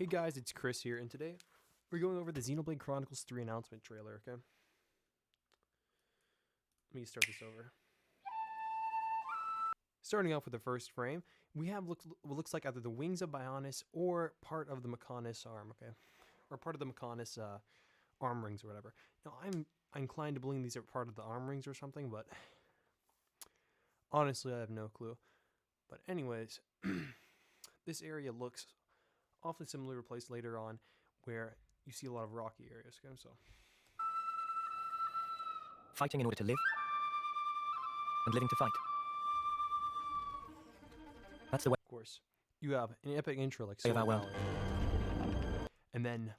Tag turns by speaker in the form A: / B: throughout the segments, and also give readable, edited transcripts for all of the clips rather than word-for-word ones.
A: Hey guys, it's Chris here, and today we're going over the Xenoblade Chronicles 3 announcement trailer, okay? Let me start this over. Starting off with the first frame, we have what looks like either the wings of Bionis or part of the Mechonis arm, okay? Or part of the Mechonis arm rings or whatever. Now, I'm inclined to believe these are part of the arm rings or something, but honestly, I have no clue. But anyways, this area looks awfully similar to a place later on where you see a lot of rocky areas, okay? So,
B: fighting in order to live, and living to fight. That's the way
A: of course, you have an epic intro like
B: of our world.
A: and then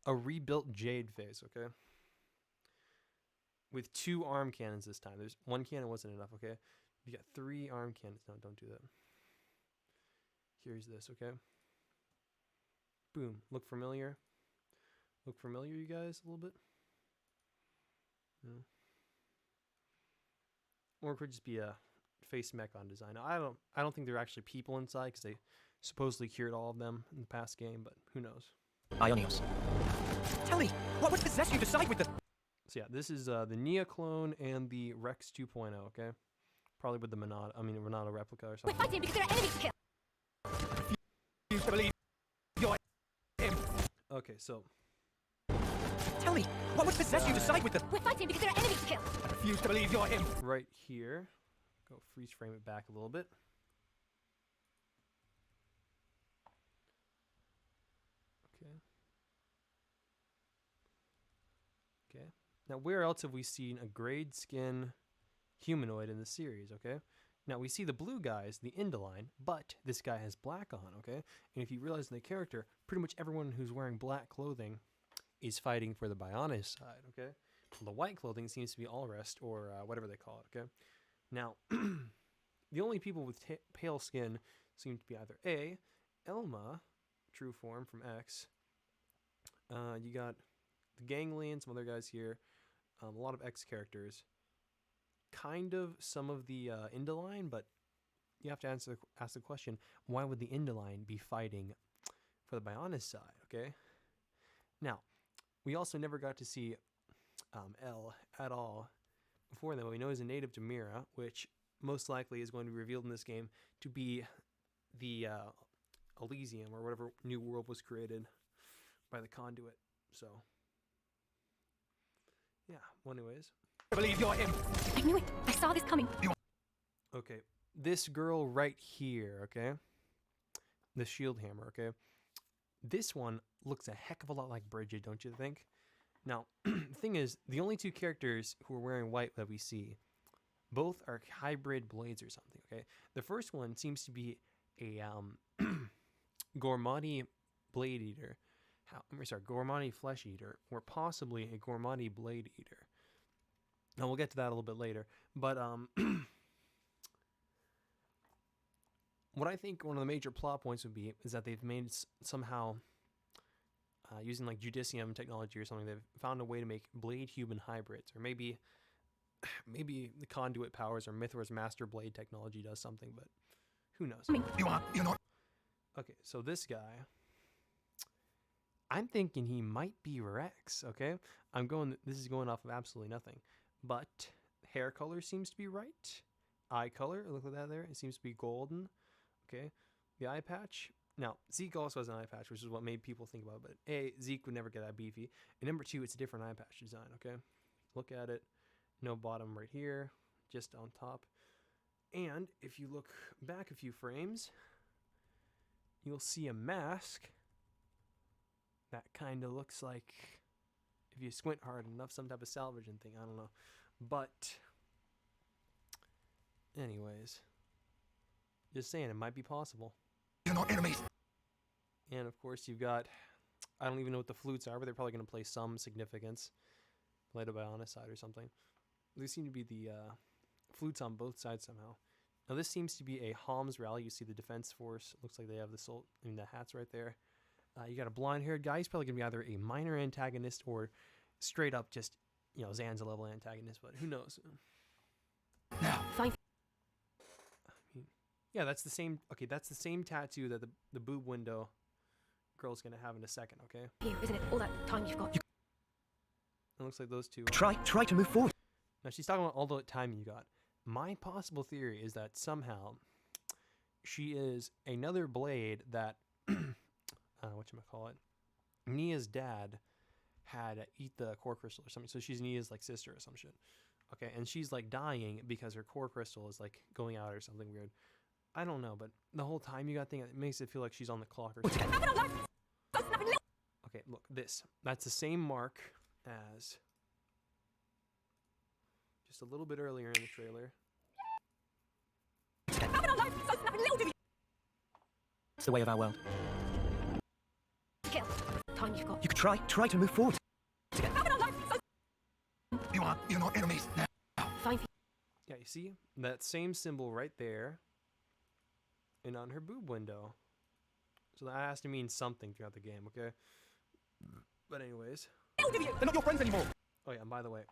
A: a rebuilt Jade phase, okay? With 2 arm cannons this time. There's 1 cannon wasn't enough, okay? You got 3 arm cannons. No, don't do that. Here's this, okay? Boom. Look familiar? Look familiar, you guys, a little bit? No. Or it could just be a face mechon design. Now, I don't think there are actually people inside because they supposedly cured all of them in the past game, but who knows?
B: Ionios. Tell me, what would possess you to side with the...
A: So yeah, this is the Nia clone and the Rex 2.0, okay? Probably with the Monado replica or
C: We're
A: something.
C: fighting because there are enemies to kill.
B: You believe you're him.
A: Okay, so
B: Tell me, what would possess you to side with the...
C: We're fighting because there are enemies to kill.
B: I refuse to believe you're him.
A: right here, go freeze frame it back a little bit. Okay. Okay. Now, where else have we seen a grayed skin humanoid in the series, okay? Now, we see the blue guys, the Indoline, but this guy has black on, okay? And if you realize in the character, pretty much everyone who's wearing black clothing is fighting for the Bionis side, okay? The white clothing seems to be all rest, or whatever they call it, okay? Now, the only people with pale skin seem to be either A, Elma, true form from X. You got the Ganglion, some other guys here, a lot of X characters. Kind of some of the Indoline, but you have to ask the question, why would the Indoline be fighting for the Bionis side, okay? Now, we also never got to see L at all before then, but we know he's a native to Mira, which most likely is going to be revealed in this game to be the Elysium, or whatever new world was created by the Conduit, so... yeah, well, anyways.
B: I believe you're him.
C: I knew it. I saw this coming.
A: Okay, this girl right here, okay? The shield hammer, okay? This one looks a heck of a lot like Bridget, don't you think? Now, the thing is, the only 2 characters who are wearing white that we see, both are hybrid blades or something, okay? The first one seems to be a Gormati blade eater. Gormati flesh eater, or possibly a Gormati blade eater. Now, we'll get to that a little bit later. But what I think one of the major plot points would be is that they've made somehow, using like Judicium technology or something, they've found a way to make blade human hybrids. Or maybe the conduit powers or Mythra's master blade technology does something, but who knows?
B: You're not...
A: Okay, so this guy, I'm thinking he might be Rex, okay? This is going off of absolutely nothing. But hair color seems to be right. Eye color, look at that there. It seems to be golden. Okay. The eye patch. Now, Zeke also has an eye patch, which is what made people think about it. But A, Zeke would never get that beefy. And number 2, it's a different eye patch design, okay? Look at it. No bottom right here, just on top. And if you look back a few frames, you'll see a mask that kind of looks like, if you squint hard enough, some type of salvaging thing. I don't know. But anyways, just saying, it might be possible.
B: You're not enemies.
A: And of course, you've got, I don't even know what the flutes are, but they're probably going to play some significance. Played by Bionis side or something. They seem to be the flutes on both sides somehow. Now, this seems to be a Homs rally. You see the defense force. Looks like they have the hats right there. You got a blonde-haired guy. He's probably going to be either a minor antagonist or straight up just, Zanza level antagonist, but who knows?
B: Now,
C: Fine.
A: Yeah, that's the same. Okay, that's the same tattoo that the boob window girl's gonna have in a second, okay?
C: Here, isn't it? All that time you've got.
A: It looks like those two.
B: Try to move forward.
A: Now she's talking about all the time you got. My possible theory is that somehow she is another blade that whatchamacallit, Nia's dad had eat the core crystal or something. So she's Nia's like sister or some shit. Okay, and she's like dying because her core crystal is like going out or something weird. I don't know, but the whole time you got thing, it makes it feel like she's on the clock or something. Okay, look, this. That's the same mark as just a little bit earlier in the trailer.
B: It's the way of our world.
C: Kill. Time you've got.
B: You could try to move forward.
D: You're not enemies now.
C: Fine.
A: Yeah, you see that same symbol right there and on her boob window. So that has to mean something throughout the game, okay? But anyways.
B: They're not your friends anymore.
A: Oh yeah, and by the way,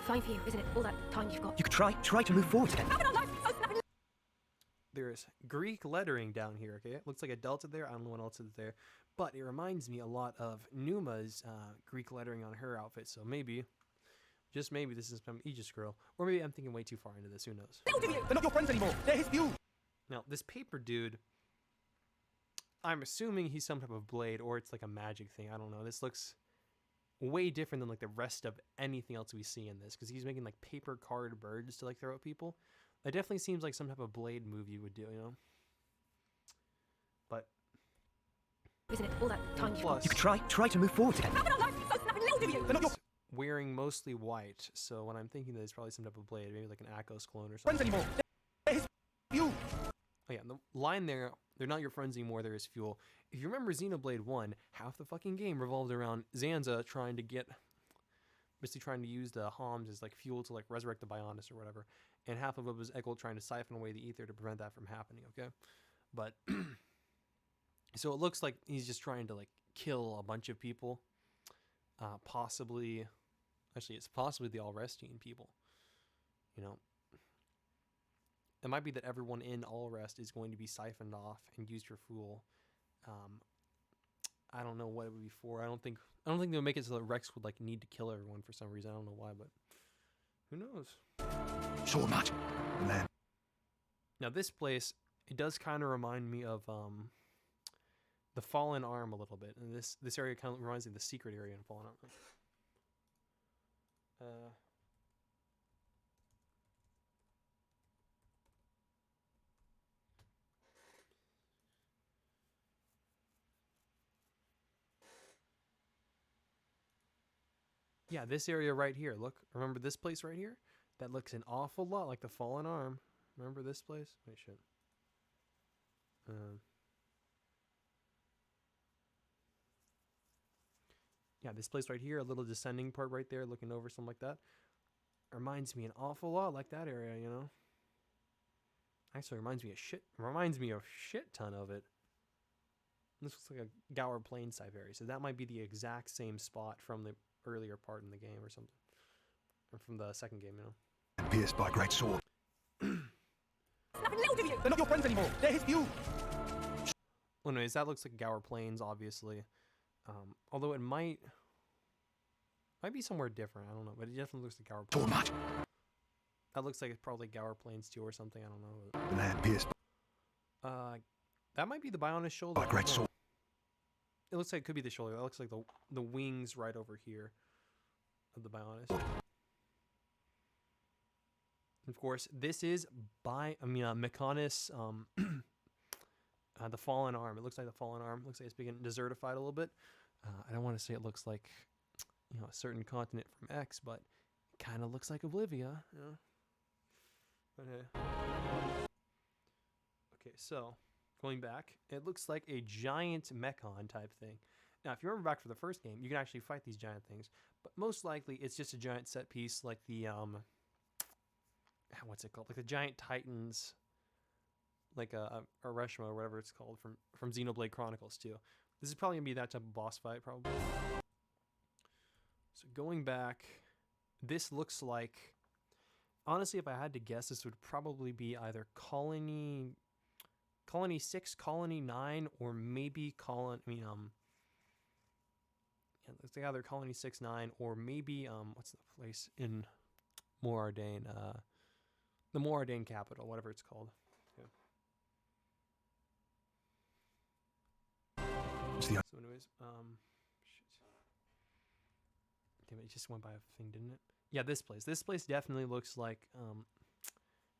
C: Fine for you, isn't it? All that time you've got.
B: You could try to move forward.
A: there's Greek lettering down here, okay? It looks like a delta there. I don't know what else is there. But it reminds me a lot of Numa's Greek lettering on her outfit. So maybe, just maybe, this is some Aegis girl. Or maybe I'm thinking way too far into this. Who knows?
B: They're not your friends anymore. They're his view.
A: Now, this paper dude, I'm assuming he's some type of blade or it's like a magic thing. I don't know. This looks way different than like the rest of anything else we see in this, because he's making like paper card birds to like throw at people. That definitely seems like some type of blade move you would do, you know? But
C: Isn't it all that time you've got?
A: plus,
B: You could try to move forward.
A: he's wearing mostly white, so when I'm thinking that it's probably some type of blade, maybe like an Akos clone or
B: Friends
A: something.
B: anymore. They're his view.
A: Oh yeah, the line there, they're not your friends anymore, they're his fuel. If you remember Xenoblade 1, half the fucking game revolved around Zanza trying to get, basically trying to use the Homs as like fuel to like resurrect the Bionis or whatever. And half of it was Echo trying to siphon away the ether to prevent that from happening, okay? But, so it looks like he's just trying to like kill a bunch of people. Possibly, actually it's possibly the All-Restine people, you know? It might be that everyone in All Rest is going to be siphoned off and used for Fool. I don't know what it would be for. I don't think they'll make it so that Rex would like need to kill everyone for some reason. I don't know why, but who knows?
D: So much. Man.
A: Now this place, it does kind of remind me of the Fallen Arm a little bit, and this area kind of reminds me of the secret area in Fallen Arm. Yeah, this area right here. Look, remember this place right here? That looks an awful lot like the Fallen Arm. Remember this place? Wait, shit. Yeah, this place right here, a little descending part right there, looking over, something like that. Reminds me an awful lot like that area, you know? Actually, reminds me a shit ton of it. This looks like a Gower Plains type area, so that might be the exact same spot from the earlier part in the game or something, or from the second game, you know.
D: Pierced by a great sword.
B: They're not your friends anymore. They're his view.
A: Well, anyways, that looks like Gower Plains, obviously. Although it might be somewhere different. I don't know, but it definitely looks like Gower
D: So
A: Plains.
D: much.
A: That looks like it's probably Gower Plains 2 or something. I don't know.
D: The land pierced
A: That might be the Bionis shoulder.
D: by a
A: I
D: great
A: don't know.
D: sword.
A: It looks like it could be the shoulder. That looks like the wings right over here of the Bionis. Of course, this is Mechonis, the Fallen Arm. It looks like the Fallen Arm. Looks like it's being desertified a little bit. I don't want to say it looks like, you know, a certain continent from X, but it kind of looks like Oblivia. You know? But hey. Okay, so going back, it looks like a giant mechon type thing. Now, if you remember back for the first game, you can actually fight these giant things, but most likely it's just a giant set piece like the what's it called? Like the giant titans, like a Reshma or whatever it's called from Xenoblade Chronicles 2. This is probably gonna be that type of boss fight, probably. So going back, this looks like, honestly, if I had to guess, this would probably be either Colony 6, Colony 9, or maybe And it's either Colony 6-9 or maybe what's the place in Morardain? The Morardain capital, whatever it's called.
D: It's the
A: So anyways, shit. Damn it, it just went by a thing, didn't it? Yeah, this place. This place definitely looks like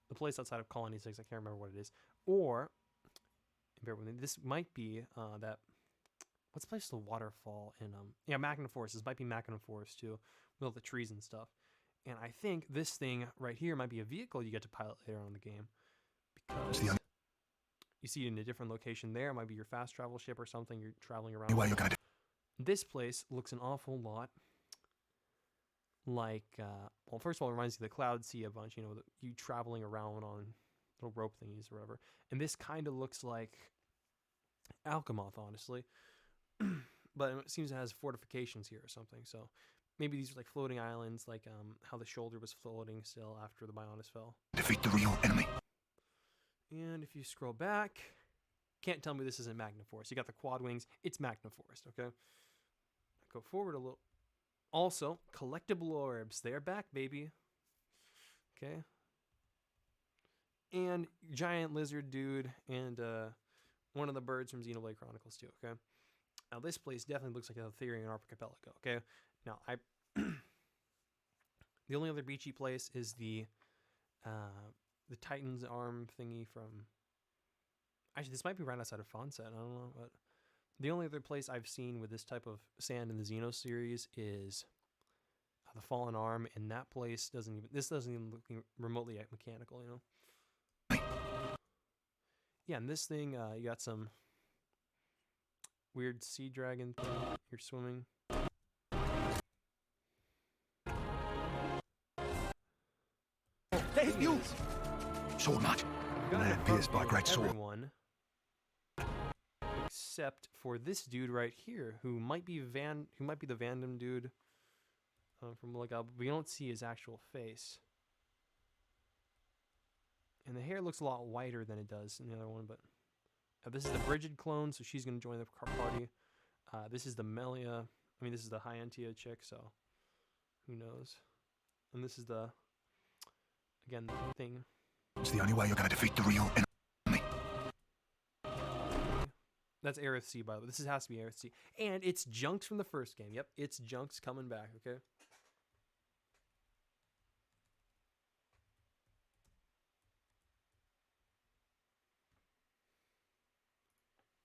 A: the place outside of Colony 6. I can't remember what it is. Or, bear with me, this might be that, what's the place, the waterfall in, yeah, Mackinnon Forest. This might be Mackinnon Forest too, with all the trees and stuff. And I think this thing right here might be a vehicle you get to pilot later on in the game. Because you see it in a different location there. It might be your fast travel ship or something you're traveling around.
D: only way you're going to
A: This place looks an awful lot like, well, first of all, it reminds you of the Cloud Sea a bunch, you know, you traveling around on little rope thingies or whatever. And this kind of looks like Alchemoth, honestly. But it seems it has fortifications here or something. So maybe these are like floating islands, like how the shoulder was floating still after the Bionis fell.
D: defeat the real enemy.
A: And if you scroll back, can't tell me this isn't Mackinnon Forest. You got the quad wings. It's Mackinnon Forest, okay? Go forward a little. Also, collectible orbs. They're back, baby. Okay. And giant lizard dude and one of the birds from Xenoblade Chronicles too, okay? Now this place definitely looks like an Ethereum archipelago, okay? Now the only other beachy place is the Titan's arm thingy from, actually this might be right outside of Fonset, I don't know, but the only other place I've seen with this type of sand in the Xeno series is the Fallen Arm, and that place doesn't even look remotely mechanical, you know? Yeah, and this thing, you got some weird sea dragon thing you're swimming.
B: There's you!
D: Sword match.
A: Got
D: Man
A: it
D: pierced by a great sword.
A: everyone except for this dude right here, who might be the Vandom dude from Lookout, but we don't see his actual face. And the hair looks a lot whiter than it does in the other one, but this is the Brigid clone, so she's going to join the party. This is the Melia, this is the Hyantia chick, so who knows. And this is the, again, the thing.
D: It's the only way you're going to defeat the real enemy.
A: That's Aerith C, by the way. This has to be Aerith C. And it's Junks from the first game. Yep, it's Junks coming back, okay?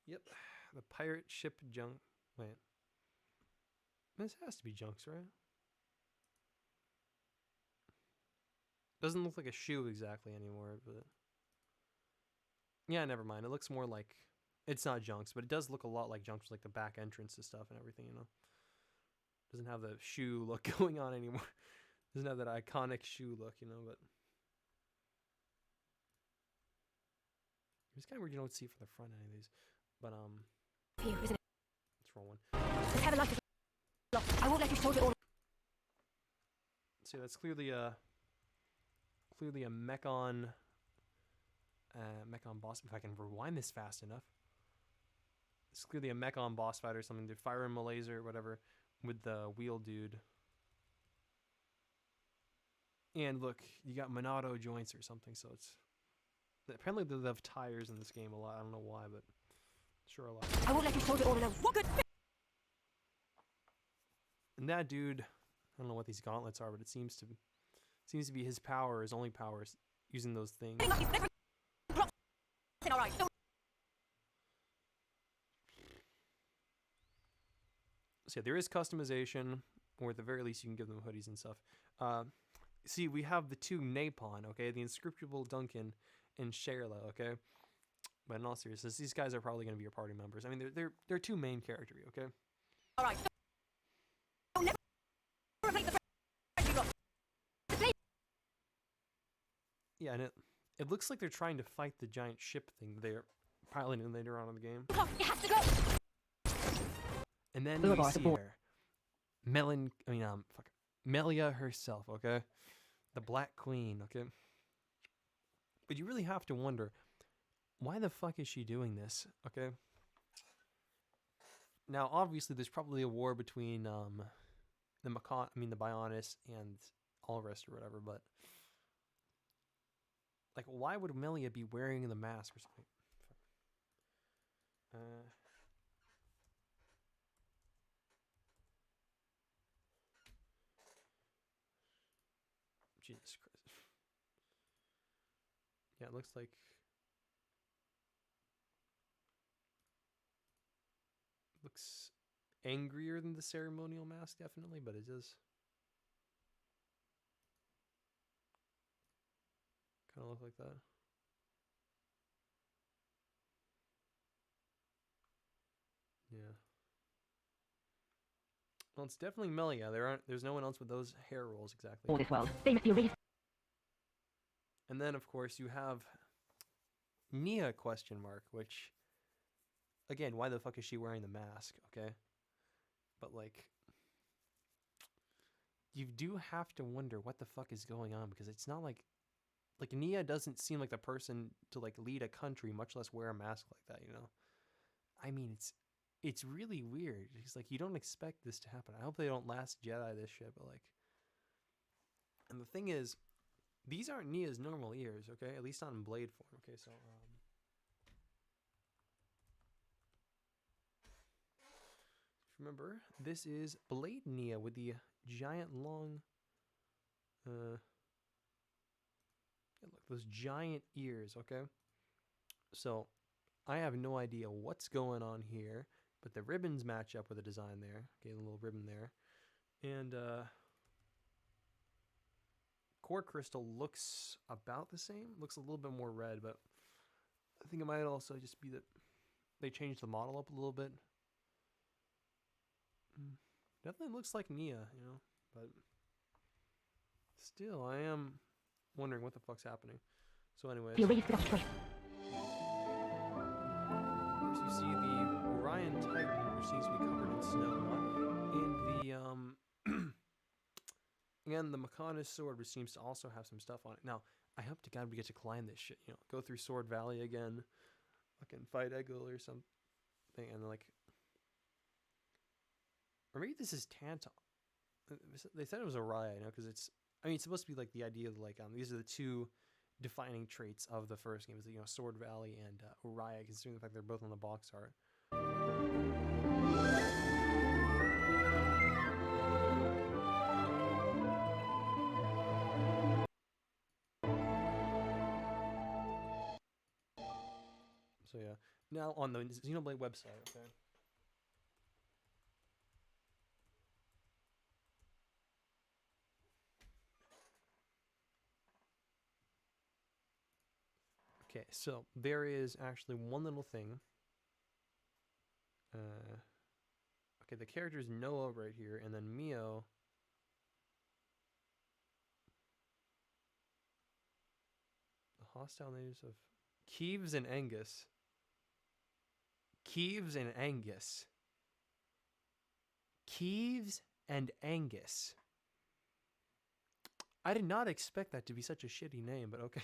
A: Yep, the pirate ship Junk. Wait. This has to be Junks, right? Doesn't look like a shoe exactly anymore, but... yeah, never mind. It looks more like... it's not Junks, but it does look a lot like Junks, like the back entrance to stuff and everything, you know? Doesn't have the shoe look going on anymore. Doesn't have that iconic shoe look, you know, but... it's kind of weird you don't see from the front any of these. But,
C: For you, isn't it?
A: let's roll one.
C: Let's have a life. I won't let you soldier all.
A: See, that's clearly a Mechon boss. If I can rewind this fast enough. It's clearly a Mechon boss fight or something. They fire him a laser or whatever with the wheel dude. And look, you got Monado joints or something, so it's... apparently they have tires in this game a lot. I don't know why, but sure a lot.
C: I won't let you soldier all alone. What good?
A: And that dude, I don't know what these gauntlets are, but it seems to be his power, his only power, is using those things.
C: All right.
A: So yeah, there is customization, or at the very least you can give them hoodies and stuff. See, we have the two Napon, okay? The Inscrutable Duncan and Shayla, okay? But in all seriousness, these guys are probably going to be your party members. They're two main characters, okay?
C: All right. Don't never replace the friends you got.
A: Yeah, and it looks like they're trying to fight the giant ship thing they're piloting later on in the game.
C: It has to go.
A: And then we see her. Melia herself, okay? The Black Queen, okay? But you really have to wonder, why the fuck is she doing this, okay? Now, obviously, there's probably a war between the Bionis and Allrest or whatever, but like, why would Melia be wearing the mask or something? Jesus Christ. Yeah, it looks like. Looks angrier than the ceremonial mask, definitely, but it does kind of look like that. Yeah. Well, it's definitely Melia. There's no one else with those hair rolls exactly.
C: For this world, they must be erased.
A: And then, of course, you have Nia question mark, which, again, why the fuck is she wearing the mask? Okay, but like, you do have to wonder what the fuck is going on, because it's not like Nia doesn't seem like the person to like lead a country, much less wear a mask like that. You know, I mean, it's really weird. He's like, you don't expect this to happen. I hope they don't Last Jedi this shit, but like, and the thing is, these aren't Nia's normal ears, okay? At least not in blade form. Okay, so remember, this is Blade Nia with the giant long yeah, look, those giant ears, okay? So I have no idea what's going on here, but the ribbons match up with the design there. Okay, the little ribbon there. And core crystal looks about the same. Looks a little bit more red, but I think it might also just be that they changed the model up a little bit. Definitely looks like Nia, you know, but still, I am wondering what the fuck's happening. So anyways,
C: The erased without choice.
A: first you see the Orion Titan, which seems to be covered in snow, and the and the Makana's sword, which seems to also have some stuff on it. Now, I hope to God we get to climb this shit, you know, go through Sword Valley again, fucking fight Egil or something, and like, or maybe this is Tantal. They said it was Orion, you know, because it's supposed to be like the idea of like, these are the two defining traits of the first game, is, you know, Sword Valley and Orion, considering the fact they're both on the box art. So yeah, now on the Xenoblade website, okay. Okay, so there is actually one little thing. Okay, the character is Noah right here, and then Mio. The hostile natives of Keeves and Angus. Keeves and Angus. Keeves and Angus. I did not expect that to be such a shitty name, but okay.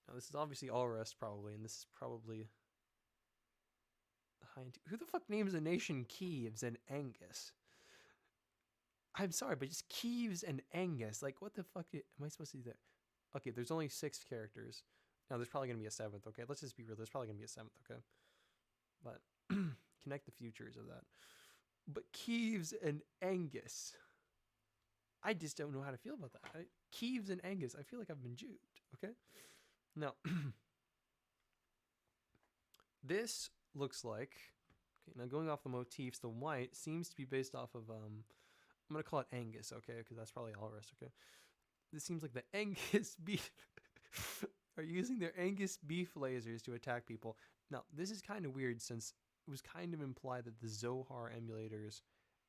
A: Now, this is obviously Allrest, probably, and this is probably who the fuck names a nation Keeves and Angus? I'm sorry, but just Keeves and Angus. Like, what the fuck am I supposed to do there? Okay, there's only 6 characters. Now, there's probably going to be a 7th, okay? Let's just be real. There's probably going to be a 7th, okay? But connect the futures of that. But Keeves and Angus. I just don't know how to feel about that. Keeves and Angus. I feel like I've been duped, okay? Now, this looks like, okay, now going off the motifs, the white seems to be based off of, I'm going to call it Angus, okay, because that's probably Allrest, okay? This seems like the Angus beef are using their Angus beef lasers to attack people. Now, this is kind of weird, since it was kind of implied that the Zohar emulators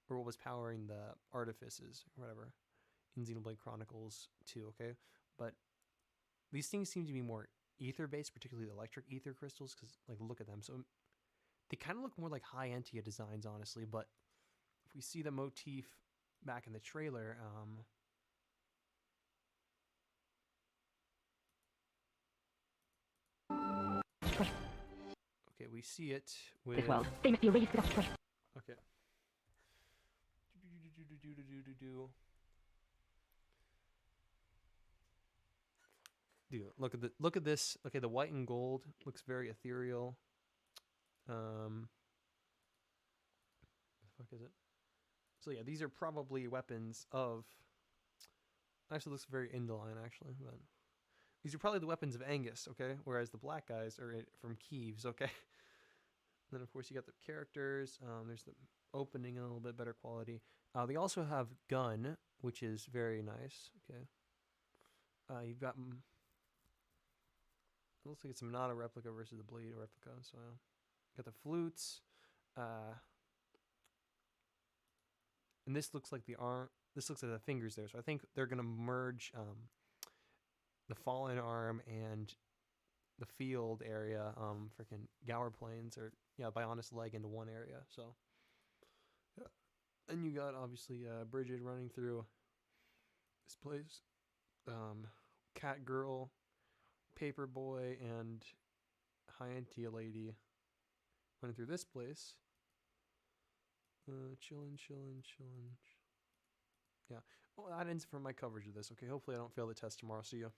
A: were what was powering the artifices, or whatever, in Xenoblade Chronicles 2, okay? But these things seem to be more ether-based, particularly the electric ether crystals, because, like, look at them. So they kind of look more like high Entia designs, honestly, but if we see the motif back in the trailer, okay, we see it with...
C: This world, they must be erased without choice.
A: Dude, look at this. Okay, the white and gold looks very ethereal. The fuck is it? So yeah, these are probably weapons of. Actually, looks very Indoline actually, but these are probably the weapons of Angus. Okay, whereas the black guys are from Kieves. Okay. Then of course you got the characters. There's the opening in a little bit better quality. They also have gun, which is very nice. Okay. You've got. It looks like it's a Monado replica versus the Blade replica. So, got the flutes. And this looks like the arm. This looks like the fingers there. So I think they're gonna merge the fallen arm and the field area, freaking Gower Plains or Bionis leg into one area. So yeah. And you got obviously Bridget running through this place. Cat Girl, Paperboy, and Hyantia Lady running through this place. Chillin'. Yeah. Well, that ends it for my coverage of this. Okay, hopefully I don't fail the test tomorrow. See ya.